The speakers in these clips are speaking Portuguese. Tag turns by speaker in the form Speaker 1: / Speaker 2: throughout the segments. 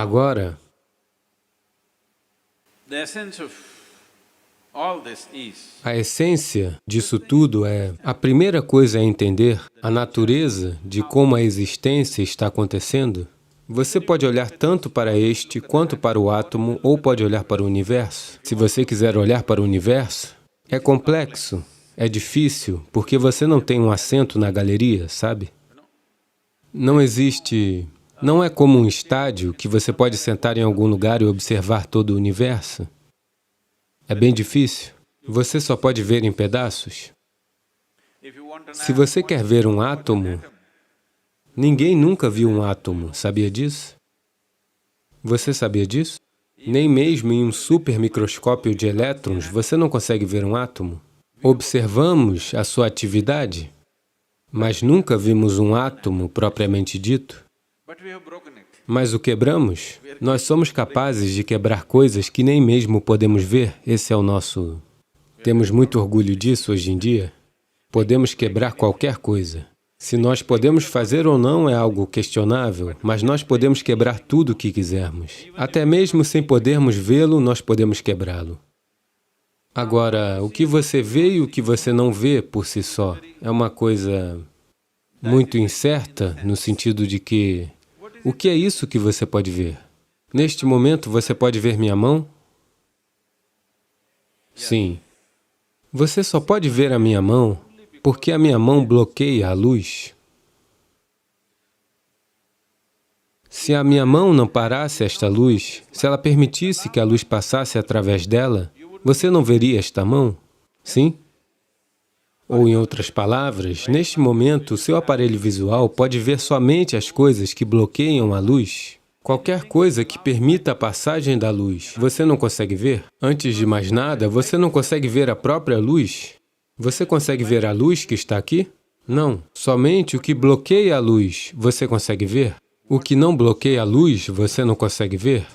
Speaker 1: Agora, a essência disso tudo é, a primeira coisa é entender a natureza de como a existência está acontecendo. Você pode olhar tanto para este quanto para o átomo, ou pode olhar para o universo. Se você quiser olhar para o universo, é complexo, é difícil, porque você não tem um assento na galeria, sabe? Não existe... Não é como um estádio que você pode sentar em algum lugar e observar todo o universo. É bem difícil. Você só pode ver em pedaços. Se você quer ver um átomo, ninguém nunca viu um átomo, sabia disso? Você sabia disso? Nem mesmo em um supermicroscópio de elétrons você não consegue ver um átomo. Observamos a sua atividade, mas nunca vimos um átomo propriamente dito. Mas o quebramos? Nós somos capazes de quebrar coisas que nem mesmo podemos ver. Esse é o nosso... Temos muito orgulho disso hoje em dia. Podemos quebrar qualquer coisa. Se nós podemos fazer ou não é algo questionável, mas nós podemos quebrar tudo o que quisermos. Até mesmo sem podermos vê-lo, nós podemos quebrá-lo. Agora, o que você vê e o que você não vê por si só é uma coisa muito incerta, no sentido de que... O que é isso que você pode ver? Neste momento, você pode ver minha mão? Sim. Você só pode ver a minha mão porque a minha mão bloqueia a luz. Se a minha mão não parasse esta luz, se ela permitisse que a luz passasse através dela, você não veria esta mão? Sim? Ou, em outras palavras, neste momento, o seu aparelho visual pode ver somente as coisas que bloqueiam a luz. Qualquer coisa que permita a passagem da luz, você não consegue ver? Antes de mais nada, você não consegue ver a própria luz? Você consegue ver a luz que está aqui? Não. Somente o que bloqueia a luz, você consegue ver? O que não bloqueia a luz, você não consegue ver?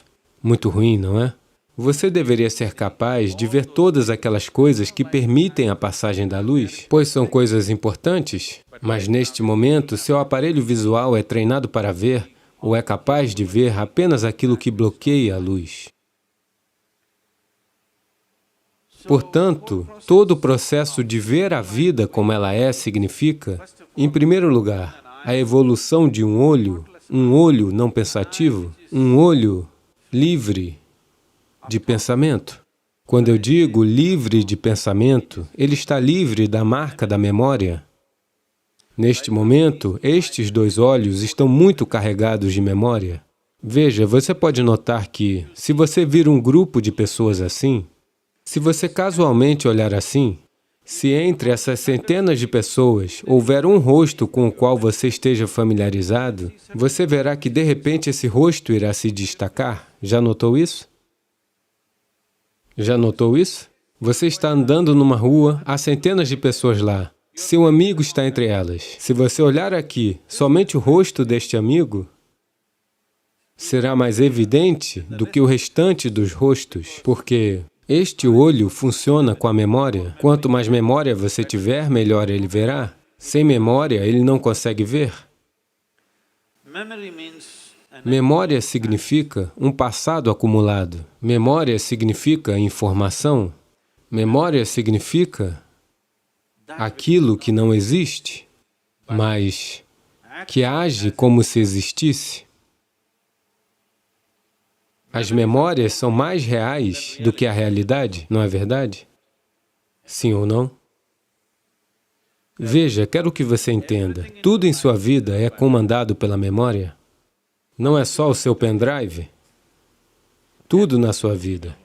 Speaker 1: Muito ruim, não é? Você deveria ser capaz de ver todas aquelas coisas que permitem a passagem da luz, pois são coisas importantes, mas neste momento, seu aparelho visual é treinado para ver, ou é capaz de ver apenas aquilo que bloqueia a luz. Portanto, todo o processo de ver a vida como ela é significa, em primeiro lugar, a evolução de um olho não pensativo, um olho livre de pensamento. Quando eu digo livre de pensamento, ele está livre da marca da memória. Neste momento, estes dois olhos estão muito carregados de memória. Veja, você pode notar que, se você vir um grupo de pessoas assim, se você casualmente olhar assim, se entre essas centenas de pessoas houver um rosto com o qual você esteja familiarizado, você verá que, de repente, esse rosto irá se destacar. Já notou isso? Já notou isso? Você está andando numa rua, há centenas de pessoas lá. Seu amigo está entre elas. Se você olhar aqui, somente o rosto deste amigo será mais evidente do que o restante dos rostos, porque este olho funciona com a memória. Quanto mais memória você tiver, melhor ele verá. Sem memória, ele não consegue ver. Memória significa um passado acumulado. Memória significa informação. Memória significa aquilo que não existe, mas que age como se existisse. As memórias são mais reais do que a realidade, não é verdade? Sim ou não? Veja, quero que você entenda, tudo em sua vida é comandado pela memória. Não é só o seu pendrive, tudo na sua vida.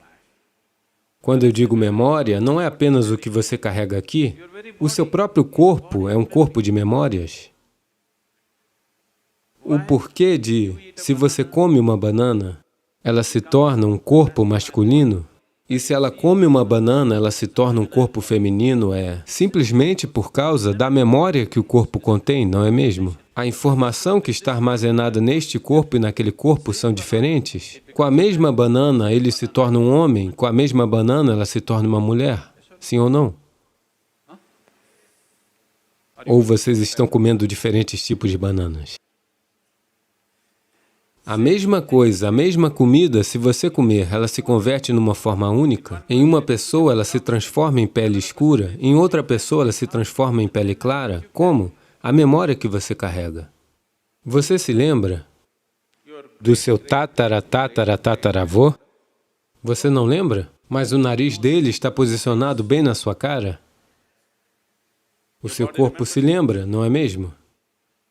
Speaker 1: Quando eu digo memória, não é apenas o que você carrega aqui, o seu próprio corpo é um corpo de memórias. O porquê de, se você come uma banana, ela se torna um corpo masculino, e se ela come uma banana, ela se torna um corpo feminino, é simplesmente por causa da memória que o corpo contém, não é mesmo? A informação que está armazenada neste corpo e naquele corpo são diferentes. Com a mesma banana, ele se torna um homem, com a mesma banana, ela se torna uma mulher. Sim ou não? Ou vocês estão comendo diferentes tipos de bananas? A mesma coisa, a mesma comida, se você comer, ela se converte numa forma única. Em uma pessoa, ela se transforma em pele escura. Em outra pessoa, ela se transforma em pele clara. Como? A memória que você carrega. Você se lembra do seu tataravô? Você não lembra? Mas o nariz dele está posicionado bem na sua cara. O seu corpo se lembra, não é mesmo?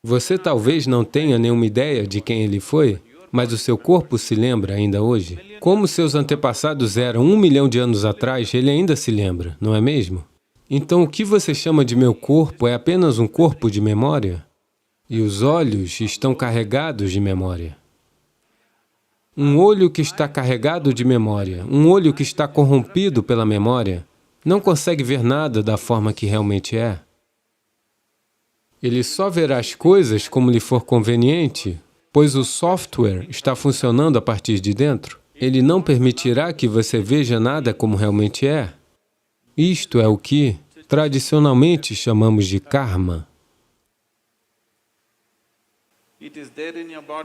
Speaker 1: Você talvez não tenha nenhuma ideia de quem ele foi, mas o seu corpo se lembra ainda hoje. Como seus antepassados eram 1 milhão de anos atrás, ele ainda se lembra, não é mesmo? Então, o que você chama de meu corpo é apenas um corpo de memória? E os olhos estão carregados de memória. Um olho que está carregado de memória, um olho que está corrompido pela memória, não consegue ver nada da forma que realmente é. Ele só verá as coisas como lhe for conveniente, pois o software está funcionando a partir de dentro. Ele não permitirá que você veja nada como realmente é. Isto é o que, tradicionalmente, chamamos de karma.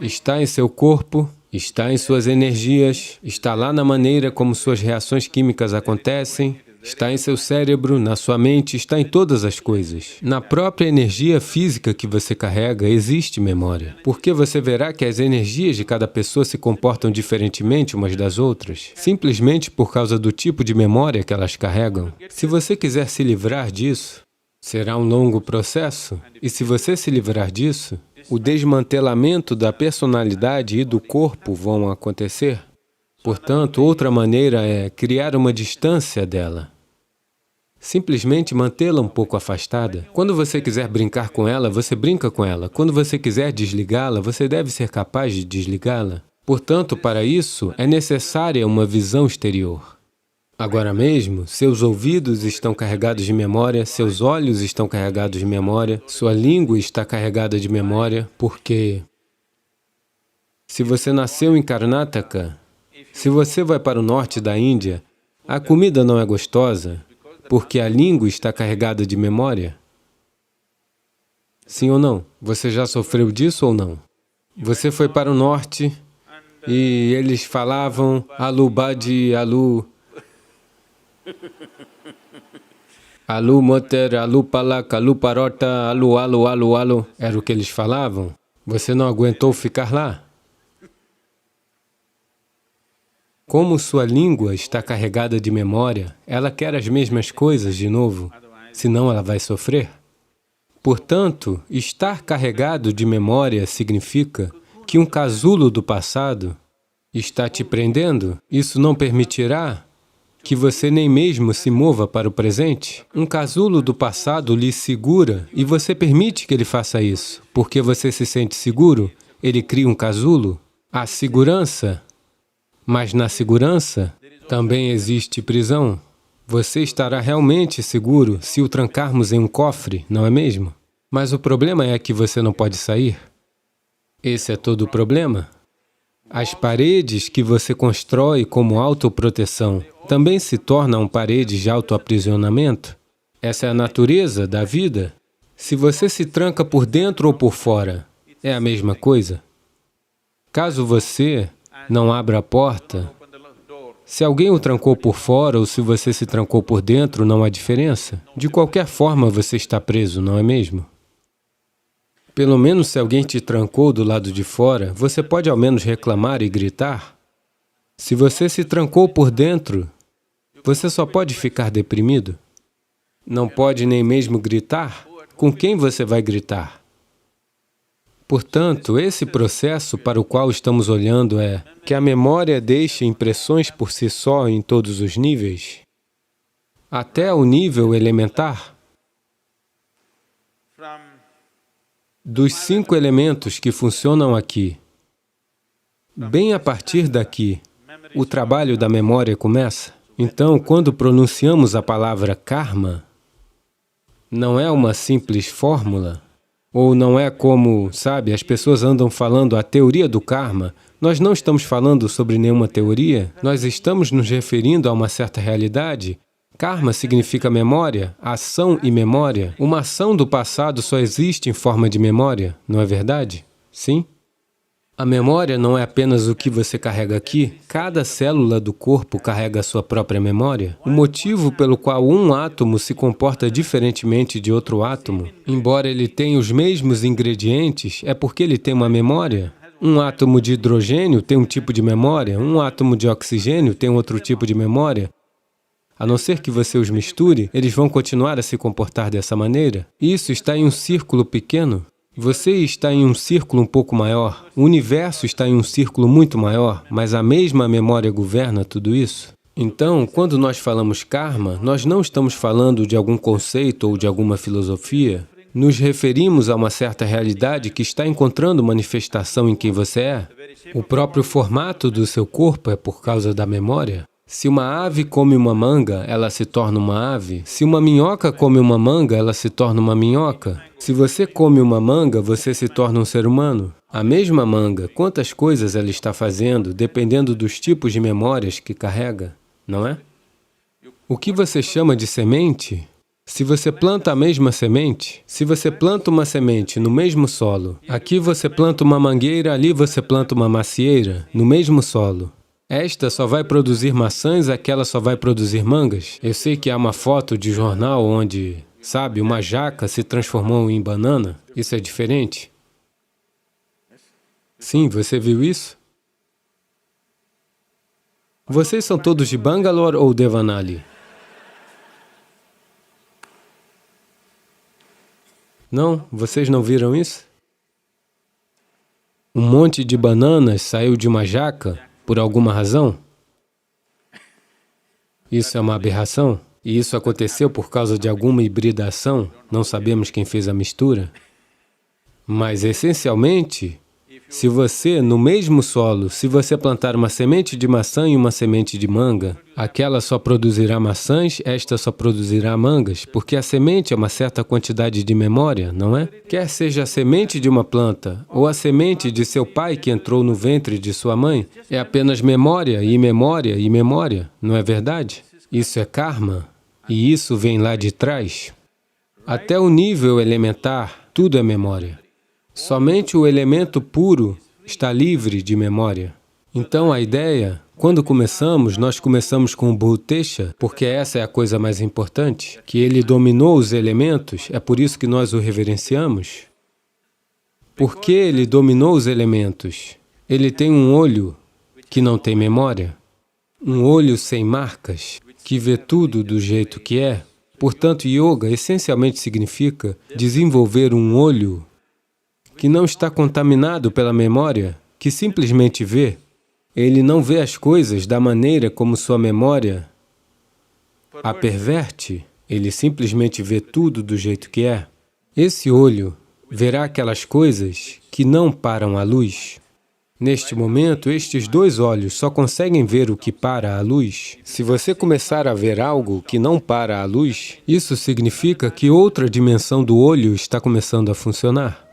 Speaker 1: Está em seu corpo, está em suas energias, está lá na maneira como suas reações químicas acontecem, está em seu cérebro, na sua mente, está em todas as coisas. Na própria energia física que você carrega, existe memória. Porque você verá que as energias de cada pessoa se comportam diferentemente umas das outras, simplesmente por causa do tipo de memória que elas carregam. Se você quiser se livrar disso, será um longo processo. E se você se livrar disso, o desmantelamento da personalidade e do corpo vão acontecer. Portanto, outra maneira é criar uma distância dela. Simplesmente mantê-la um pouco afastada. Quando você quiser brincar com ela, você brinca com ela. Quando você quiser desligá-la, você deve ser capaz de desligá-la. Portanto, para isso, é necessária uma visão exterior. Agora mesmo, seus ouvidos estão carregados de memória, seus olhos estão carregados de memória, sua língua está carregada de memória, porque se você nasceu em Karnataka, se você vai para o norte da Índia, a comida não é gostosa, porque a língua está carregada de memória? Sim ou não? Você já sofreu disso ou não? Você foi para o norte e eles falavam alu badi, alu moter, alu palak, alu parota, alu, alu, alu, alu. Era o que eles falavam? Você não aguentou ficar lá? Como sua língua está carregada de memória, ela quer as mesmas coisas de novo, senão ela vai sofrer. Portanto, estar carregado de memória significa que um casulo do passado está te prendendo. Isso não permitirá que você nem mesmo se mova para o presente. Um casulo do passado lhe segura e você permite que ele faça isso. Porque você se sente seguro, ele cria um casulo. A segurança. Mas na segurança também existe prisão. Você estará realmente seguro se o trancarmos em um cofre, não é mesmo? Mas o problema é que você não pode sair. Esse é todo o problema. As paredes que você constrói como autoproteção também se tornam paredes de autoaprisionamento. Essa é a natureza da vida. Se você se tranca por dentro ou por fora, é a mesma coisa. Caso você não abra a porta, se alguém o trancou por fora ou se você se trancou por dentro, não há diferença. De qualquer forma, você está preso, não é mesmo? Pelo menos se alguém te trancou do lado de fora, você pode ao menos reclamar e gritar. Se você se trancou por dentro, você só pode ficar deprimido. Não pode nem mesmo gritar. Com quem você vai gritar? Portanto, esse processo para o qual estamos olhando é que a memória deixa impressões por si só em todos os níveis, até o nível elementar. Dos 5 elementos que funcionam aqui, bem a partir daqui, o trabalho da memória começa. Então, quando pronunciamos a palavra karma, não é uma simples fórmula, ou não é como, sabe, as pessoas andam falando a teoria do karma. Nós não estamos falando sobre nenhuma teoria, nós estamos nos referindo a uma certa realidade. Karma significa memória, ação e memória. Uma ação do passado só existe em forma de memória, não é verdade? Sim? A memória não é apenas o que você carrega aqui. Cada célula do corpo carrega a sua própria memória. O motivo pelo qual um átomo se comporta diferentemente de outro átomo, embora ele tenha os mesmos ingredientes, é porque ele tem uma memória. Um átomo de hidrogênio tem um tipo de memória, um átomo de oxigênio tem outro tipo de memória. A não ser que você os misture, eles vão continuar a se comportar dessa maneira. Isso está em um círculo pequeno. Você está em um círculo um pouco maior, o universo está em um círculo muito maior, mas a mesma memória governa tudo isso. Então, quando nós falamos karma, nós não estamos falando de algum conceito ou de alguma filosofia. Nos referimos a uma certa realidade que está encontrando manifestação em quem você é. O próprio formato do seu corpo é por causa da memória. Se uma ave come uma manga, ela se torna uma ave. Se uma minhoca come uma manga, ela se torna uma minhoca. Se você come uma manga, você se torna um ser humano. A mesma manga, quantas coisas ela está fazendo, dependendo dos tipos de memórias que carrega, não é? O que você chama de semente? Se você planta a mesma semente, se você planta uma semente no mesmo solo, aqui você planta uma mangueira, ali você planta uma macieira, no mesmo solo. Esta só vai produzir maçãs, aquela só vai produzir mangas. Eu sei que há uma foto de jornal onde, sabe, uma jaca se transformou em banana. Isso é diferente? Sim, você viu isso? Vocês são todos de Bangalore ou Devanali? Não? Vocês não viram isso? Um monte de bananas saiu de uma jaca por alguma razão? Isso é uma aberração? E isso aconteceu por causa de alguma hibridação? Não sabemos quem fez a mistura? Mas, essencialmente, se você, no mesmo solo, se você plantar uma semente de maçã e uma semente de manga, aquela só produzirá maçãs, esta só produzirá mangas, porque a semente é uma certa quantidade de memória, não é? Quer seja a semente de uma planta ou a semente de seu pai que entrou no ventre de sua mãe, é apenas memória e memória e memória, não é verdade? Isso é karma, e isso vem lá de trás. Até o nível elementar, tudo é memória. Somente o elemento puro está livre de memória. Então a ideia, quando começamos, nós começamos com o Bhutesha, porque essa é a coisa mais importante, que ele dominou os elementos, é por isso que nós o reverenciamos. Por que ele dominou os elementos? Ele tem um olho que não tem memória, um olho sem marcas, que vê tudo do jeito que é. Portanto, yoga essencialmente significa desenvolver um olho que não está contaminado pela memória, que simplesmente vê. Ele não vê as coisas da maneira como sua memória a perverte, ele simplesmente vê tudo do jeito que é. Esse olho verá aquelas coisas que não param a luz. Neste momento, estes dois olhos só conseguem ver o que para a luz. Se você começar a ver algo que não para a luz, isso significa que outra dimensão do olho está começando a funcionar.